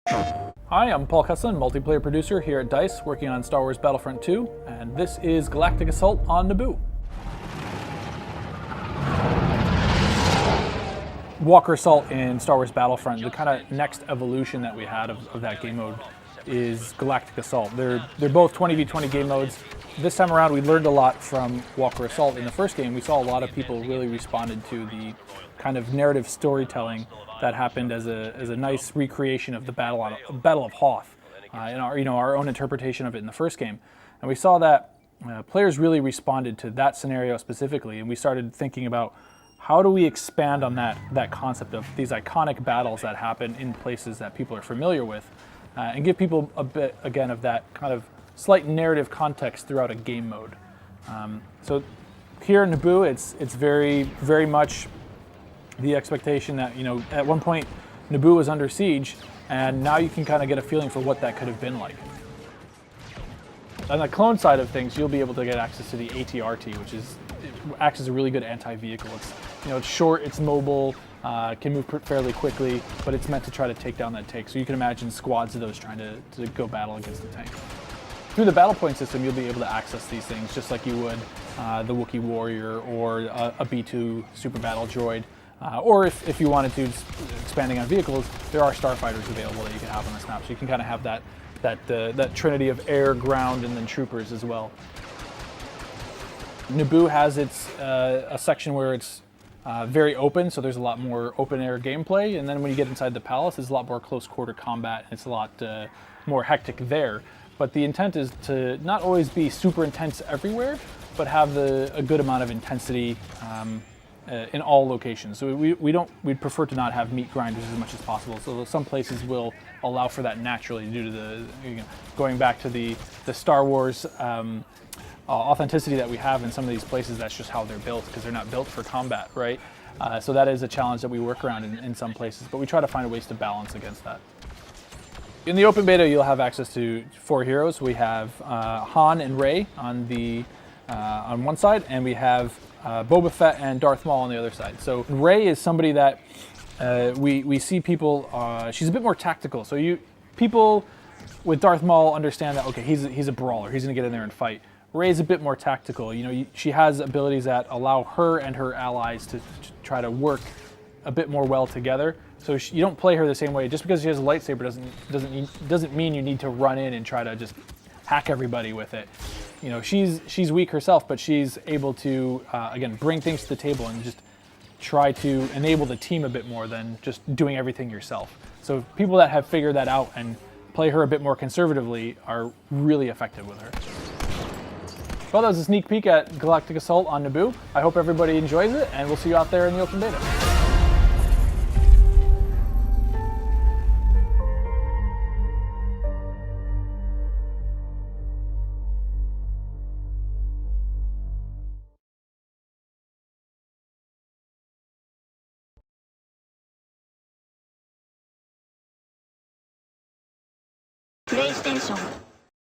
Hi, I'm Paul Cusslin, multiplayer producer here at DICE, working on Star Wars Battlefront 2, and this is Galactic Assault on Naboo. Walker Assault in Star Wars Battlefront, the kind of next evolution that we had of that game mode is Galactic Assault. They're both 20v20 game modes. This time around, we learned a lot from Walker Assault. In the first game, we saw a lot of people really responded to the kind of narrative storytelling that happened as a nice recreation of the Battle of Hoth, and our own interpretation of it in the first game. And we saw that players really responded to that scenario specifically, and we started thinking about how do we expand on that concept of these iconic battles that happen in places that people are familiar with, and give people a bit, again, of that kind of slight narrative context throughout a game mode. So here in Naboo, it's very, very much the expectation that, at one point Naboo was under siege, and now you can kind of get a feeling for what that could have been like. On the clone side of things, you'll be able to get access to the AT-RT, which acts as a really good anti-vehicle. It's short, it's mobile, can move fairly quickly, but it's meant to try to take down that tank. So you can imagine squads of those trying to go battle against the tank. Through the battle point system, you'll be able to access these things just like you would the Wookiee warrior or a B2 super battle droid. Or if you wanted to, expanding on vehicles, there are starfighters available that you can have on this map. So you can kind of have that trinity of air, ground, and then troopers as well. Naboo has a section where it's very open, so there's a lot more open air gameplay. And then when you get inside the palace, there's a lot more close quarter combat, and it's a lot more hectic there. But the intent is to not always be super intense everywhere, but have a good amount of intensity in all locations. So we'd prefer to not have meat grinders as much as possible. So some places will allow for that naturally due to going back to the Star Wars authenticity that we have in some of these places. That's just how they're built, because they're not built for combat, right? So that is a challenge that we work around in some places, but we try to find ways to balance against that. In the open beta, you'll have access to 4 heroes. We have Han and Rey on one side, and we have Boba Fett and Darth Maul on the other side. So Rey is somebody that we see people. She's a bit more tactical. So people with Darth Maul understand that, okay, he's a brawler. He's going to get in there and fight. Rey's a bit more tactical. She has abilities that allow her and her allies to try to work a bit more well together. So you don't play her the same way. Just because she has a lightsaber doesn't mean you need to run in and try to just hack everybody with it. She's weak herself, but she's able to again bring things to the table and just try to enable the team a bit more than just doing everything yourself. So people that have figured that out and play her a bit more conservatively are really effective with her. Well, that was a sneak peek at Galactic Assault on Naboo. I hope everybody enjoys it, and we'll see you out there in the open beta. PlayStation